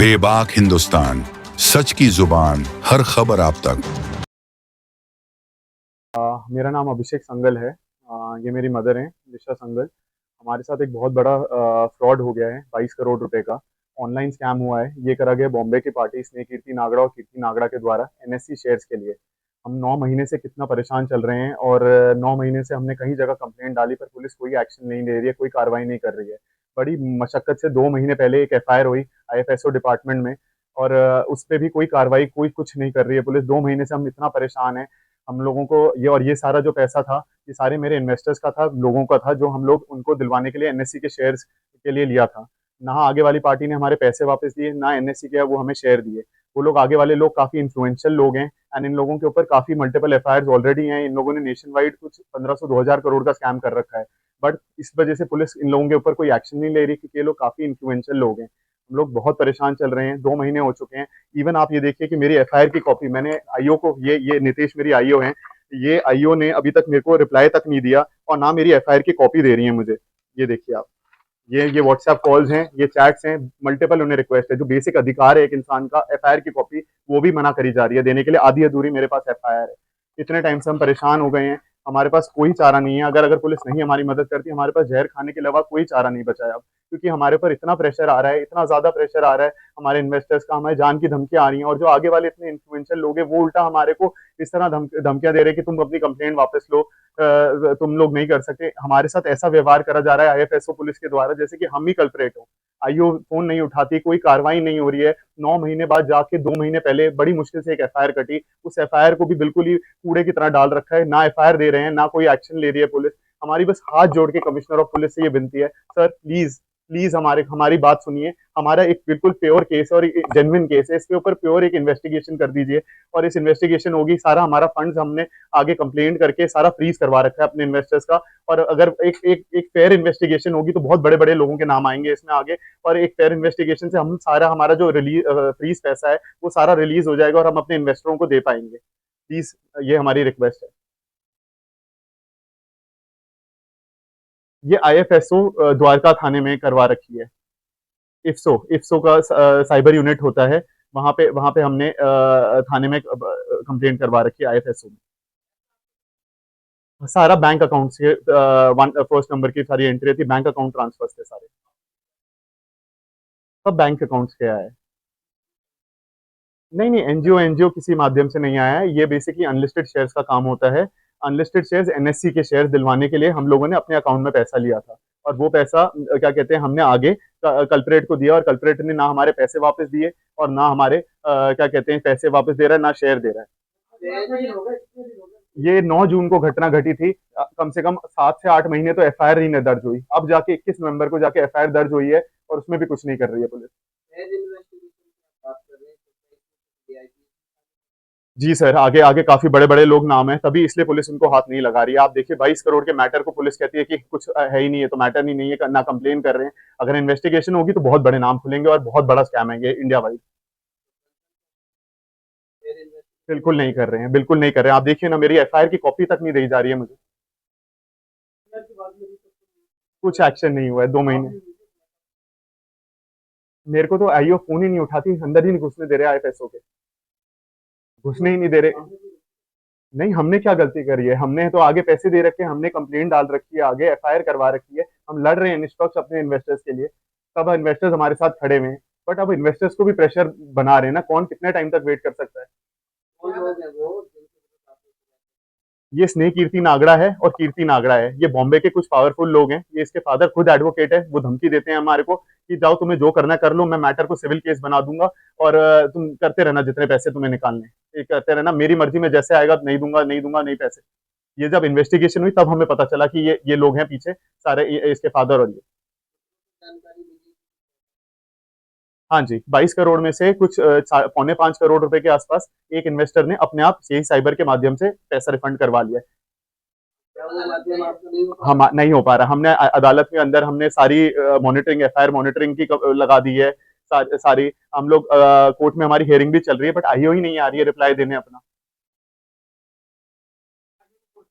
बेबाक हिंदुस्तान, सच की जुबान, हर खबर आप तक। मेरा नाम अभिषेक संगल है। ये मेरी मदर हैं, निशा संगल। हमारे साथ एक बहुत बड़ा फ्रॉड हो गया है, 22 करोड़ रुपए का ऑनलाइन स्कैम हुआ है। ये करा गया बॉम्बे की पार्टी स्नेक कीर्ति नागड़ा और कीर्ति नागड़ा के द्वारा एनएससी शेयर्स के लिए। हम 9 महीने से कितना परेशान चल रहे हैं और 9 महीने से हमने कई जगह कंप्लेंट डाली पर पुलिस कोई एक्शन नहीं ले रही है, कोई कार्रवाई नहीं कर रही है। बड़ी मशक्कत से 2 महीने पहले एक एफआईआर हुई आईएफएसओ डिपार्टमेंट में और उस पे भी कोई कार्रवाई कोई कुछ नहीं कर रही है पुलिस। 2 महीने से हम इतना परेशान हैं। हम लोगों को ये सारा जो पैसा था, ये सारे मेरे इन्वेस्टर्स का था, लोगों का था, जो हम लोग उनको दिलवाने के लिए एनएससी के शेयर्स के लिए लिया था। ना आगे वाली पार्टी ने हमारे पैसे वापस दिए, ना एनएससी के वो हमें शेयर दिए। वो लोग आगे वाले लोग काफी इन्फ्लुएंशियल लोग हैं एंड इन लोगों के ऊपर काफी मल्टीपल एफआईआर ऑलरेडी हैं। इन लोगों ने नेशन वाइड कुछ 1500-2000 करोड़ का स्कैम कर रखा है। बट इस वजह से पुलिस इन लोगों के ऊपर कोई एक्शन नहीं ले रही क्योंकि ये लोग काफी इन्फ्लुएंशियल लोग हैं। हम लोग बहुत परेशान चल रहे हैं, 2 महीने हो चुके हैं। इवन आप ये देखिए कि मेरी एफआईआर की कॉपी मैंने आईओ को, ये नितेश मेरी आईओ हैं, ये आईओ ने अभी तक मेरे को रिप्लाई तक नहीं दिया और ना मेरी एफआईआर की कॉपी दे रही है मुझे। ये देखिए आप, ये व्हाट्सएप कॉल्स हैं, ये चैट्स हैं, मल्टीपल उन्हें रिक्वेस्ट है। जो बेसिक अधिकार है एक इंसान का, एफआईआर की कॉपी, वो भी मना करी जा रही है देने के लिए। आधी अधूरी मेरे पास एफआईआर है। इतने टाइम से हम परेशान हो गए हैं, हमारे पास कोई चारा नहीं है। अगर पुलिस नहीं हमारी मदद करती, हमारे पास जहर खाने के अलावा कोई चारा नहीं बचा है अब। क्योंकि हमारे ऊपर इतना प्रेशर आ रहा है, इतना ज्यादा प्रेशर आ रहा है हमारे इन्वेस्टर्स का, हमारे जान की धमकियां आ रही हैं। और जो आगे वाले इतने इन्फ्लुएंशियल लोग हैं, वो उल्टा हमारे को इस तरह धमकियां दे रहे हैं कि तुम अपनी कंप्लेंट वापस लो, तुम लोग नहीं कर सकते। हमारे साथ ऐसा व्यवहार करा जा रहा है आईएफएसओ पुलिस के द्वारा जैसे कि हम ही कल्प्रेट हो। आईओ फोन नहीं उठाती, कोई कार्रवाई नहीं हो रही है। 9 महीने बाद जाके 2 महीने पहले बड़ी मुश्किल से एक एफआईआर कटी, उस एफआईआर को भी बिल्कुल ही कूड़े की तरह डाल रखा है। ना एफआईआर दे रहे हैं, ना कोई एक्शन ले रही है पुलिस। हमारी बस हाथ जोड़ के कमिश्नर ऑफ पुलिस से ये विनती है, सर प्लीज प्लीज हमारी बात सुनिए। हमारा एक बिल्कुल प्योर केस है और जेन्युइन केस है, इसके ऊपर प्योर एक इन्वेस्टिगेशन कर दीजिए। और इस इन्वेस्टिगेशन होगी, सारा हमारा फंड्स हमने आगे कंप्लेंट करके सारा फ्रीज करवा रखा है अपने इन्वेस्टर्स का। और अगर एक फेयर इन्वेस्टिगेशन होगी तो बहुत बड़े बड़े लोगों के नाम आएंगे इसमें आगे। और एक फेयर इन्वेस्टिगेशन से हम सारा हमारा जो रिलीज फ्रीज पैसा है वो सारा रिलीज हो जाएगा और हम अपने इन्वेस्टरों को दे पाएंगे। प्लीज, ये हमारी रिक्वेस्ट है। ये आईएफएसओ द्वारका थाने में करवा रखी है। इफ्सो इफ्सो का साइबर यूनिट होता है, वहां पे हमने थाने में कंप्लेंट करवा रखी है आईएफएसओ में। सारा बैंक अकाउंट से फर्स्ट नंबर की सारी एंट्री थी, बैंक अकाउंट ट्रांसफर थे सारे, सब बैंक अकाउंट्स के आए। नहीं नहीं, एनजीओ एनजीओ किसी माध्यम से नहीं आया है। ये बेसिकली अनलिस्टेड शेयर्स का काम होता है। अनलिस्टेड शेयर्स, एनएससी के शेयर्स दिलवाने के लिए हम लोगों ने अपने अकाउंट में पैसा लिया था और वो पैसा क्या कहते हैं, हमने आगे कल्परेट को दिया और कल्परेट ने ना हमारे पैसे वापस दिए और ना हमारे क्या कहते हैं पैसे वापस दे रहा है, ना शेयर दे रहा है। ये 9 जून को घटना घटी थी। कम से कम 7 से 8 महीने तो एफआईआर ही नहीं दर्ज हुई। अब जाके 21 नवंबर को जाके एफआईआर दर्ज हुई है और उसमें भी कुछ नहीं कर रही है पुलिस। जी सर, आगे आगे काफी बड़े बड़े लोग नाम है, तभी इसलिए पुलिस उनको हाथ नहीं लगा रही है। आप देखिए 22 करोड़ के मैटर को पुलिस कहती है कि कुछ है ही नहीं है, तो मैटर ही नहीं है, ना कंप्लेन कर रहे हैं। अगर इन्वेस्टिगेशन होगी तो बहुत बड़े नाम खुलेंगे और बहुत बड़ा स्कैम है ये इंडिया वाइड। बिल्कुल नहीं कर रहे हैं, बिल्कुल नहीं कर रहे हैं। आप देखिए ना, मेरी एफआईआर की कॉपी तक नहीं दी जा रही है मुझे। कुछ एक्शन नहीं हुआ है 2 महीने। मेरे को तो आईओ फोन ही नहीं उठाती, अंदर ही नहीं घुसने दे रहे आईएफएसओ के, घुसने ही नहीं दे रहे। नहीं, हमने क्या गलती करी है? हमने तो आगे पैसे दे रखे हैं, हमने कंप्लेंट डाल रखी है, आगे एफआईआर करवा रखी है, हम लड़ रहे हैं निष्पक्ष अपने इन्वेस्टर्स के लिए। तब इन्वेस्टर्स हमारे साथ खड़े हुए हैं। बट अब इन्वेस्टर्स को भी प्रेशर बना रहे हैं ना, कौन कितने टाइम तक वेट कर सकता है? ये स्नेह कीर्ति नागड़ा है और कीर्ति नागड़ा है, ये बॉम्बे के कुछ पावरफुल लोग हैं। ये इसके फादर खुद एडवोकेट है, वो धमकी देते हैं हमारे को कि जाओ तुम्हें जो करना कर लो, मैं मैटर को सिविल केस बना दूंगा और तुम करते रहना जितने पैसे तुम्हें निकालने, ये करते रहना, मेरी मर्जी में जैसे आएगा नहीं दूंगा, नहीं दूंगा, नहीं पैसे। ये जब इन्वेस्टिगेशन हुई तब हमें पता चला कि ये लोग हैं पीछे सारे, इसके फादर और ये। हाँ जी, 22 करोड़ में से कुछ 4.25 करोड़ रुपए के आसपास एक इन्वेस्टर ने अपने आप यही साइबर के माध्यम से पैसा रिफंड करवा लिया। हम नहीं हो पा रहा। हमने अदालत के अंदर हमने सारी मॉनिटरिंग, एफआईआर मॉनिटरिंग की लगा दी है सारी। हम लोग कोर्ट में हमारी हियरिंग भी चल रही है, बट आईओ ही नहीं आ रही है रिप्लाई देने अपना।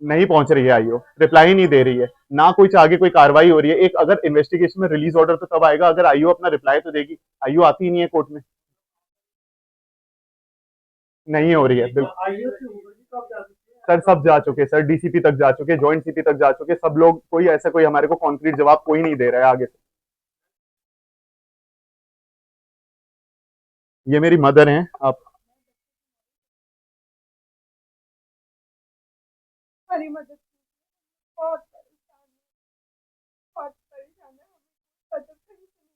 नहीं पहुंच रही है आईओ, रिप्लाई नहीं दे रही है, ना कुछ आगे कोई कार्रवाई हो रही है। एक अगर इन्वेस्टिगेशन में रिलीज ऑर्डर तो तब आएगा अगर आईओ अपना रिप्लाई तो देगी। आईओ आती ही नहीं है कोर्ट में। नहीं हो रही है बिल्कुल। सर सब जा चुके, सर डीसीपी तक जा चुके, जॉइंट सीपी तक जा चुके, सब लोग, कोई ऐसा कोई हमारे को कॉन्क्रीट जवाब कोई नहीं दे रहा है आगे से। ये मेरी मदर हैं आप। हमारी मदद कीजिए, बहुत परेशान है, हमें मदद सही से नहीं मिल रही।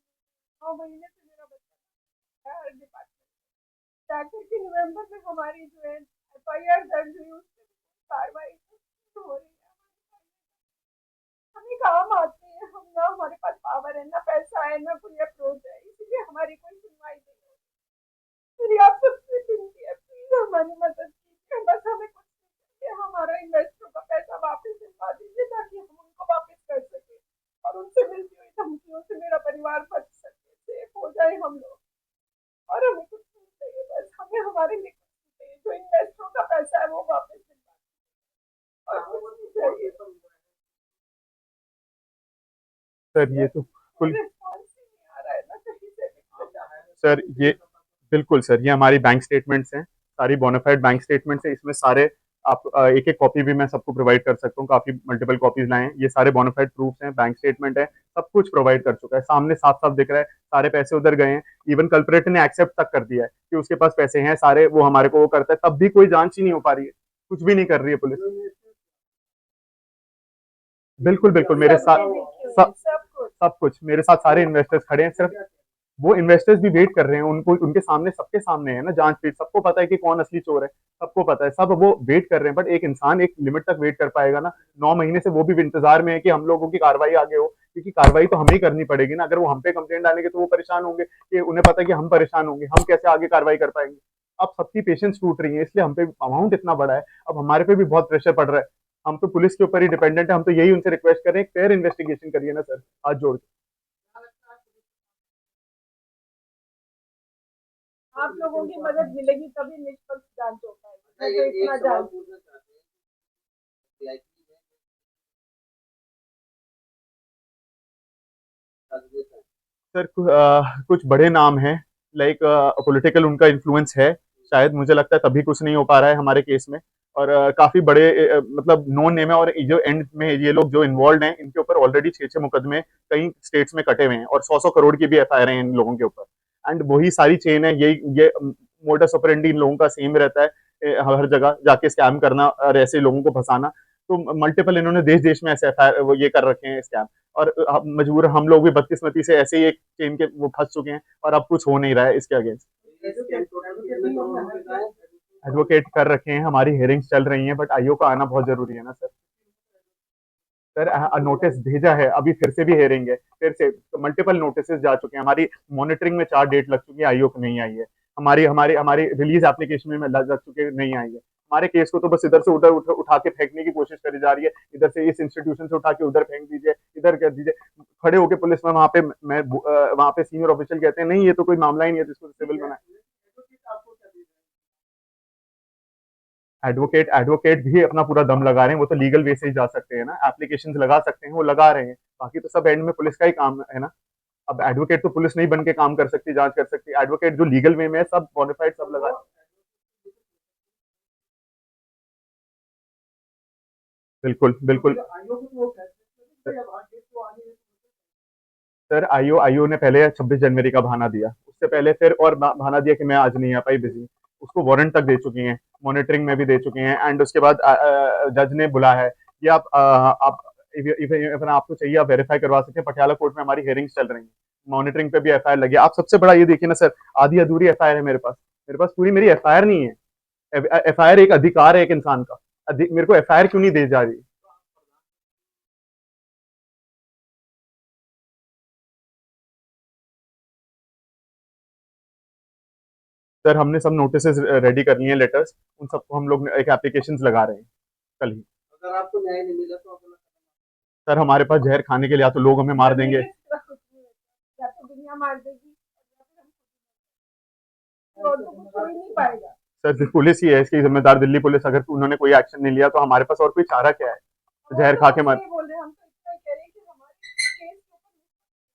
9 महीने से मेरा बच्चा है हर डिपार्टमेंट में। जाकर के नवंबर में हमारी जो है एफआईआर दर्ज हुई, उसमें कार्रवाई तो हो रही है। हमें काम आते हैं, हम ना हमारे पास पावर है, ना पैसा है, ना कोई अप्रोच है, इसलिए हमारी कोई सुनवाई नहीं हो रही। मेरी आप सबसे विनती है, प्लीज हमारी मदद कीजिए, बस हमें कुछ नहीं चाहिए, हमारा इन्वेस्टरों का पैसा वापस दिलवा दीजिए ताकि हम उनको वापस कर सके और उनसे मिलती हुई धमकियों से मेरा परिवार बच सके, सेफ हो जाए हम लोग। और हमें कुछ नहीं चाहिए, बस हमें हमारे लिए कुछ नहीं चाहिए, जो इन्वेस्टरों का पैसा है वो वापस दिलवा दीजिए और कुछ नहीं चाहिए। सर ये तो कुल, रिस्पॉन्स ही नहीं आ रहा है ना कहीं से भी। सर ये बिल्कुल सर, ये हमारी बैंक स्टेटमेंट्स हैं, सारी बोनाफाइड बैंक स्टेटमेंट्स हैं, इसमें सारे आप एक एक कॉपी भी मैं सबको प्रोवाइड कर सकता हूँ, काफी मल्टीपल कॉपीज लाए हैं, ये सारे बोनाफाइड प्रूफ्स हैं, बैंक स्टेटमेंट है, सब कुछ प्रोवाइड कर चुका है, सामने साफ साफ दिख रहा है, सारे पैसे उधर गए हैं। इवन कल्परेट ने एक्सेप्ट तक कर दिया है कि उसके पास पैसे हैं सारे, वो हमारे को वो करता है, तब भी कोई जांच ही नहीं हो पा रही है, कुछ भी नहीं कर रही है पुलिस। बिल्कुल बिल्कुल मेरे साथ सब सब कुछ सब कुछ मेरे साथ सारे इन्वेस्टर्स खड़े हैं, सिर्फ वो इन्वेस्टर्स भी वेट कर रहे हैं, उनको उनके सामने, सबके सामने है ना जांच पीठ, सबको पता है कि कौन असली चोर है, सबको पता है, सब वो वेट कर रहे हैं, बट एक इंसान एक लिमिट तक वेट कर पाएगा ना। 9 महीने से वो भी इंतजार में है कि हम लोगों की कार्रवाई आगे हो, क्योंकि कार्रवाई तो हमें ही करनी पड़ेगी ना, अगर वो हम पे कंप्लेंट डालेंगे तो वो परेशान होंगे, कि उन्हें पता है कि हम परेशान होंगे, हम कैसे आगे कार्रवाई कर पाएंगे। अब सबकी पेशेंस टूट रही है, इसलिए हम पे अमाउंट इतना बड़ा है, अब हमारे पे भी बहुत प्रेशर पड़ रहा है, हम तो पुलिस के ऊपर ही डिपेंडेंट है, हम तो यही उनसे रिक्वेस्ट कर रहे हैं, फेयर इन्वेस्टिगेशन करिए ना सर, हाथ जोड़ के। आप लोगों की मदद मिलेगी तभी निष्पक्ष जांच हो पाएगी, मैं तो इतना जानती हूँ। सर कुछ बड़े नाम हैं, लाइक पॉलिटिकल उनका इन्फ्लुएंस है, शायद मुझे लगता है तभी कुछ नहीं हो पा रहा है हमारे केस में, और काफी बड़े मतलब नॉन नेम है, और जो एंड में ये लोग जो इन्वॉल्व हैं, इनके ऊपर ऑलरेडी 6 6 मुकदमे कई स्टेट्स में कटे हुए हैं, और 100 100 करोड़ की भी एफआईआर है इन लोगों के ऊपर, एंड वही सारी चेन है, ये मोडस ऑपरेंडी इन लोगों का सेम रहता है, हर जगह जाके स्कैम करना और ऐसे लोगों को फंसाना, तो मल्टीपल इन्होंने देश देश में ऐसे एफआईआर वो ये कर रखे हैं स्कैम, और मजबूर हम लोग भी बदकिस्मती से ऐसे ही एक चेन के वो फंस चुके हैं, और अब कुछ हो नहीं रहा है इसके अगेंस्ट। एडवोकेट कर रखे हैं, हमारी हियरिंग्स चल रही हैं, बट आईओ का आना बहुत जरूरी है ना सर। सर नोटिस भेजा है, अभी फिर से भी हेयरिंग है, फिर से मल्टीपल नोटिस जा चुके हैं, हमारी मॉनिटरिंग में 4 डेट लग चुकी है, आईओ को नहीं आई है, हमारी हमारी हमारी रिलीज एप्लीकेशन में लग चुके नहीं आई है, हमारे केस को तो बस इधर से उधर उठा के फेंकने की कोशिश करी जा रही है, इधर से इस इंस्टीट्यूशन से उठा के उधर फेंक दीजिए, इधर कर दीजिए, खड़े होके पुलिस में वहां पे मैं वहां पे सीनियर ऑफिशियल कहते हैं नहीं ये तो कोई मामला ही नहीं है, जिसको सिविल बना। एडवोकेट एडवोकेट भी अपना पूरा दम लगा रहे हैं, वो तो लीगल वे से ही जा सकते हैं ना, एप्लीकेशन लगा सकते हैं, वो लगा रहे हैं, बाकी तो सब एंड में पुलिस का ही काम है ना। अब एडवोकेट तो पुलिस नहीं बन के काम कर सकती, जांच कर सकती, एडवोकेट जो लीगल वे में है, सब बॉनिफाइड सब लगा। बिल्कुल बिल्कुल सर, आईओ आईओ ने पहले 26 जनवरी का बहाना दिया, उससे पहले फिर और बहाना दिया कि मैं आज नहीं आ पाई, बिजी, उसको वारंट तक दे चुकी हैं, मॉनिटरिंग में भी दे चुके हैं, एंड उसके बाद जज ने बुला है कि आप इवन आपको चाहिए आप वेरीफाई करवा सकते हैं, पटियाला कोर्ट में हमारी हियरिंग्स चल रही हैं, मॉनिटरिंग पे भी एफआईआर लगी है। आप सबसे बड़ा ये देखिए ना सर, आधी अधूरी एफआईआर है मेरे पास पूरी मेरी एफआईआर नहीं है, एफआईआर एक अधिकार है एक इंसान का, मेरे को एफआईआर क्यों नहीं दी जा रही। सर हमने सब नोटिस रेडी कर लिए हैं, लेटर्स, उन सबको हम लोग एक एप्लीकेशन लगा रहे हैं कल ही। अगर आपको न्याय नहीं मिला तो सर हमारे पास जहर खाने के लिए या तो लोग हमें मार देंगे, या तो दुनिया मार देगी या फिर हम और तो कुछ हो ही नहीं पाएगा। सर पुलिस ही है इसकी जिम्मेदार, दिल्ली पुलिस, अगर उन्होंने कोई एक्शन नहीं लिया तो हमारे पास और कोई चारा क्या है, जहर खा के मार। बोल रहे हैं, हम तो इतना कह रहे हैं कि हमारे केस के ऊपर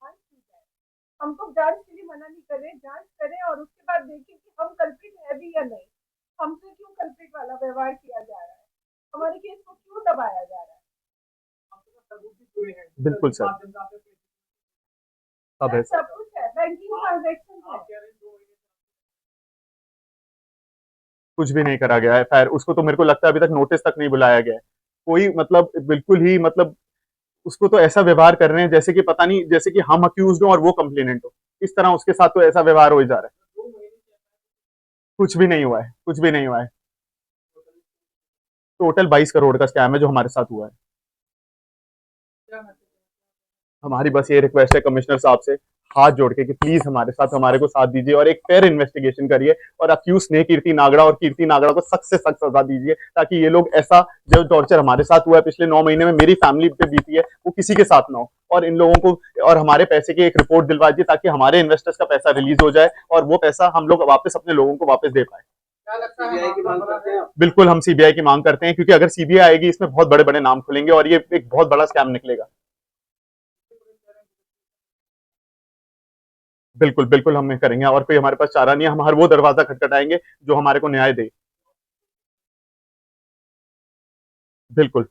जांच की जाए, हम तो जांच के लिए मना नहीं कर रहे, जांच करें और उसके बाद देखें कि हम कल्प्रिट है भी या नहीं। हमसे क्यों कल्प्रिट वाला व्यवहार किया जा रहा है, हमारे केस को क्यों दबाया जा रहा है। बिल्कुल सर, सब है सर। सब कुछ है, बैंकिंग ट्रांजेक्शन है। कुछ भी नहीं करा गया है। खैर उसको तो मेरे को लगता है अभी तक नोटिस तक नहीं बुलाया गया है। कोई मतलब बिल्कुल ही मतलब उसको तो ऐसा व्यवहार कर रहे हैं जैसे कि पता नहीं, जैसे कि हम अक्यूज हो और वो कंप्लेनेंट हो। इस तरह उसके साथ तो ऐसा व्यवहार हो ही जा रहा है। कुछ भी नहीं हुआ है, कुछ भी नहीं हुआ है। टोटल 22 करोड़ का स्कैम है जो हमारे साथ हुआ है। हमारी बस ये रिक्वेस्ट है कमिश्नर साहब से, हाथ जोड़ के कि प्लीज हमारे साथ, हमारे को साथ दीजिए और एक फेयर इन्वेस्टिगेशन करिए और अक्यूज स्नेह कीर्ति नागड़ा और कीर्ति नागड़ा को सख्त से सख्त सजा दीजिए, ताकि ये लोग ऐसा जो टॉर्चर हमारे साथ हुआ है पिछले 9 महीने में, मेरी फैमिली पे बीती है, वो किसी के साथ ना हो। और इन लोगों को और हमारे पैसे की एक रिपोर्ट दिलवा दीजिए ताकि हमारे इन्वेस्टर्स का पैसा रिलीज हो जाए और वो पैसा हम लोग वापस अपने लोगों को वापस दे पाए। बिल्कुल हम सीबीआई की मांग करते हैं, क्योंकि अगर सीबीआई आएगी इसमें बहुत बड़े बड़े नाम खुलेंगे और ये एक बहुत बड़ा स्कैम निकलेगा। बिल्कुल बिल्कुल हम करेंगे, और कोई हमारे पास चारा नहीं है, हम हर वो दरवाजा खटखटाएंगे जो हमारे को न्याय दे। बिल्कुल।